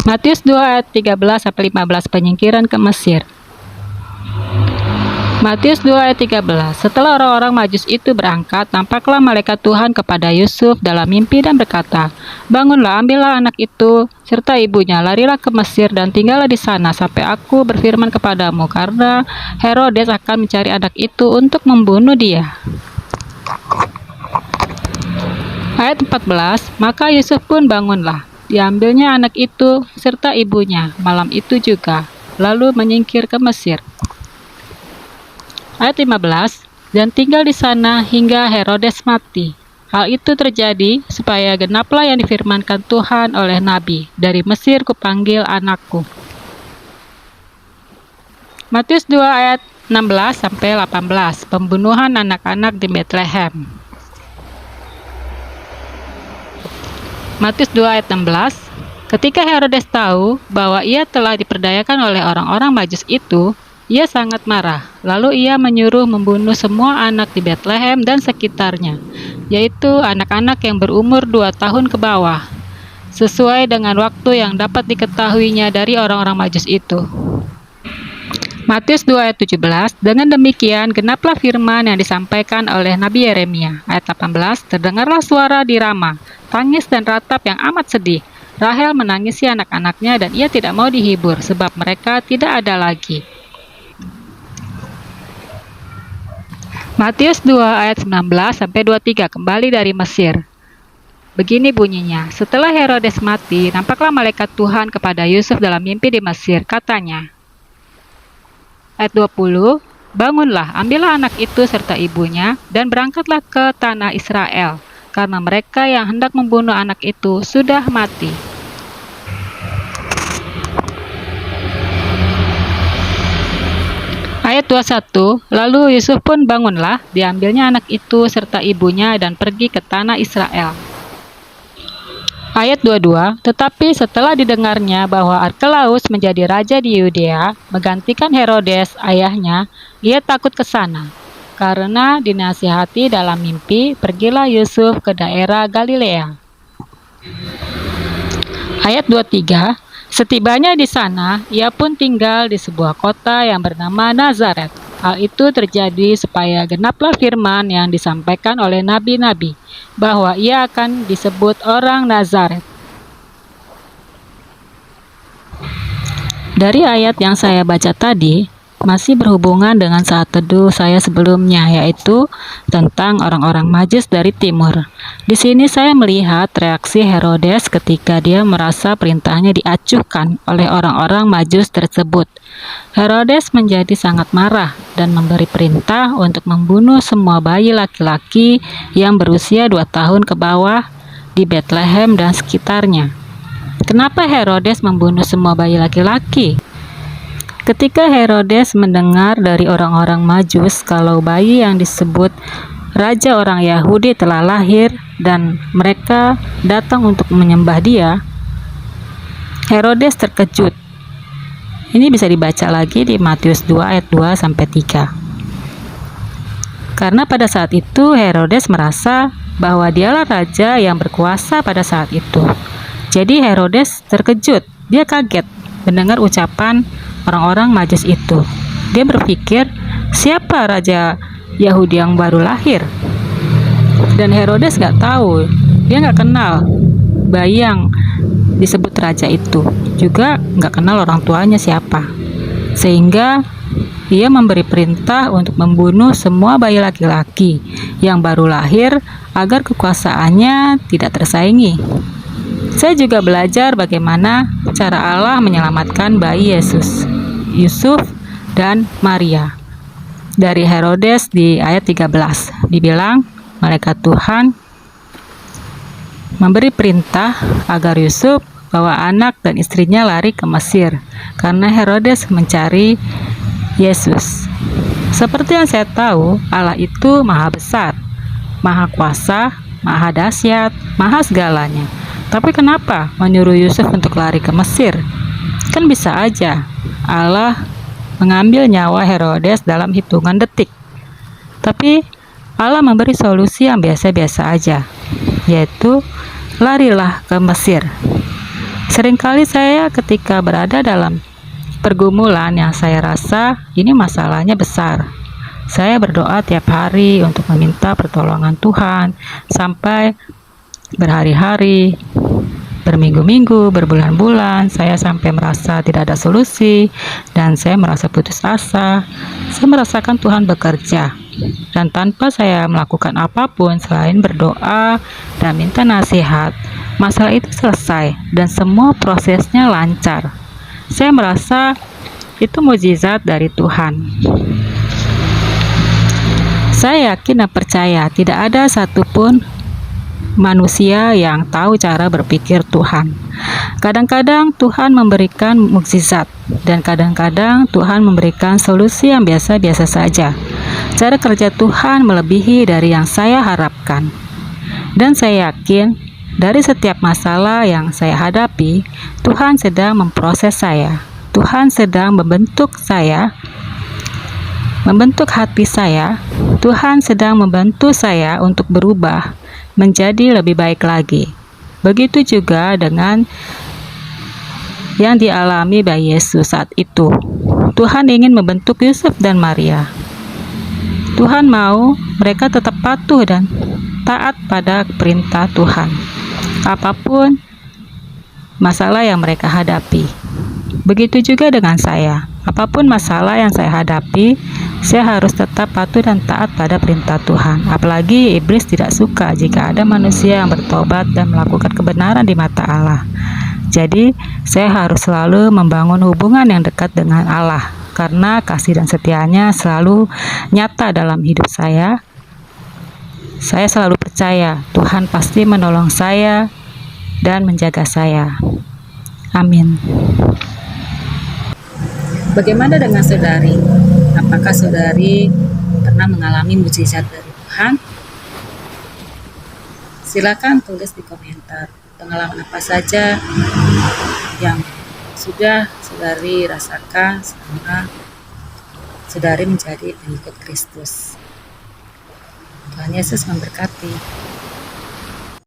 Matius 2 ayat 13-15 penyingkiran ke Mesir. Matius 2 ayat 13. Setelah orang-orang Majus itu berangkat, tampaklah malaikat Tuhan kepada Yusuf dalam mimpi dan berkata, "Bangunlah, ambillah anak itu serta ibunya, larilah ke Mesir dan tinggallah di sana sampai aku berfirman kepadamu, karena Herodes akan mencari anak itu untuk membunuh dia." Ayat 14. Maka Yusuf pun bangunlah, diambilnya anak itu serta ibunya malam itu juga, lalu menyingkir ke Mesir. Ayat 15, dan tinggal di sana hingga Herodes mati. Hal itu terjadi supaya genaplah yang difirmankan Tuhan oleh Nabi, dari Mesir kupanggil anakku. Matius 2 ayat 16-18, pembunuhan anak-anak di Betlehem. Matius 2 ayat 16, ketika Herodes tahu bahwa ia telah diperdayakan oleh orang-orang Majus itu, ia sangat marah, lalu ia menyuruh membunuh semua anak di Betlehem dan sekitarnya, yaitu anak-anak yang berumur 2 tahun ke bawah, sesuai dengan waktu yang dapat diketahuinya dari orang-orang Majus itu. Matius 2 ayat 17, dengan demikian genaplah firman yang disampaikan oleh Nabi Yeremia. Ayat 18, terdengarlah suara di Rama, tangis dan ratap yang amat sedih. Rahel menangisi anak-anaknya dan ia tidak mau dihibur, sebab mereka tidak ada lagi. Matius 2 ayat 19-23, kembali dari Mesir. Begini bunyinya, setelah Herodes mati, nampaklah malaikat Tuhan kepada Yusuf dalam mimpi di Mesir, katanya. Ayat 20, bangunlah, ambillah anak itu serta ibunya, dan berangkatlah ke tanah Israel, karena mereka yang hendak membunuh anak itu sudah mati. Ayat 21, lalu Yusuf pun bangunlah, diambilnya anak itu serta ibunya dan pergi ke tanah Israel. Ayat 22, tetapi setelah didengarnya bahwa Arkelaus menjadi raja di Yudea, menggantikan Herodes ayahnya, ia takut ke sana. Karena dinasihati dalam mimpi, pergilah Yusuf ke daerah Galilea. Ayat 23, setibanya di sana, ia pun tinggal di sebuah kota yang bernama Nazaret. Hal itu terjadi supaya genaplah firman yang disampaikan oleh nabi-nabi, bahwa ia akan disebut orang Nazaret. Dari ayat yang saya baca tadi, masih berhubungan dengan saat teduh saya sebelumnya, yaitu tentang orang-orang Majus dari timur. Di sini saya melihat reaksi Herodes ketika dia merasa perintahnya diacuhkan oleh orang-orang Majus tersebut. Herodes menjadi sangat marah dan memberi perintah untuk membunuh semua bayi laki-laki yang berusia 2 tahun ke bawah di Betlehem dan sekitarnya. Kenapa Herodes membunuh semua bayi laki-laki? Ketika Herodes mendengar dari orang-orang Majus kalau bayi yang disebut raja orang Yahudi telah lahir dan mereka datang untuk menyembah dia, Herodes terkejut. Ini bisa dibaca lagi di Matius 2 ayat 2-3. Karena pada saat itu Herodes merasa bahwa dialah raja yang berkuasa pada saat itu. Jadi Herodes terkejut, dia kaget mendengar ucapan orang-orang Majus itu. Dia berpikir, siapa raja Yahudi yang baru lahir? Dan Herodes gak tahu, dia gak kenal bayi yang disebut raja itu, juga gak kenal orang tuanya siapa. Sehingga ia memberi perintah untuk membunuh semua bayi laki-laki yang baru lahir agar kekuasaannya tidak tersaingi. Saya juga belajar bagaimana cara Allah menyelamatkan bayi Yesus, Yusuf, dan Maria. Dari Herodes di ayat 13, dibilang malaikat Tuhan memberi perintah agar Yusuf bawa anak dan istrinya lari ke Mesir, karena Herodes mencari Yesus. Seperti yang saya tahu, Allah itu maha besar, maha kuasa, maha dahsyat, maha segalanya. Tapi kenapa menyuruh Yusuf untuk lari ke Mesir? Kan bisa aja Allah mengambil nyawa Herodes dalam hitungan detik. Tapi Allah memberi solusi yang biasa-biasa aja, yaitu larilah ke Mesir. Seringkali saya ketika berada dalam pergumulan yang saya rasa ini masalahnya besar, saya berdoa tiap hari untuk meminta pertolongan Tuhan sampai berhari-hari, berminggu-minggu, berbulan-bulan. Saya sampai merasa tidak ada solusi dan saya merasa putus asa. Saya merasakan Tuhan bekerja, dan tanpa saya melakukan apapun selain berdoa dan minta nasihat, masalah itu selesai dan semua prosesnya lancar. Saya merasa itu mukjizat dari Tuhan. Saya yakin dan percaya tidak ada satupun manusia yang tahu cara berpikir Tuhan. Kadang-kadang Tuhan memberikan mukjizat, dan kadang-kadang Tuhan memberikan solusi yang biasa-biasa saja. Cara kerja Tuhan melebihi dari yang saya harapkan. Dan saya yakin dari setiap masalah yang saya hadapi, Tuhan sedang memproses saya. Tuhan sedang membentuk saya, membentuk hati saya. Tuhan sedang membantu saya untuk berubah menjadi lebih baik lagi. Begitu juga dengan yang dialami bayi Yesus saat itu. Tuhan ingin membentuk Yusuf dan Maria. Tuhan mau mereka tetap patuh dan taat pada perintah Tuhan, apapun masalah yang mereka hadapi. Begitu juga dengan saya. Apapun masalah yang saya hadapi, saya harus tetap patuh dan taat pada perintah Tuhan. Apalagi iblis tidak suka jika ada manusia yang bertobat dan melakukan kebenaran di mata Allah. Jadi, saya harus selalu membangun hubungan yang dekat dengan Allah, karena kasih dan setianya selalu nyata dalam hidup saya. Saya selalu percaya Tuhan pasti menolong saya dan menjaga saya. Amin. Bagaimana dengan saudari? Apakah saudari pernah mengalami mukjizat dari Tuhan? Silakan tulis di komentar pengalaman apa saja yang sudah saudari rasakan selama saudari menjadi pengikut Kristus. Tuhan Yesus memberkati.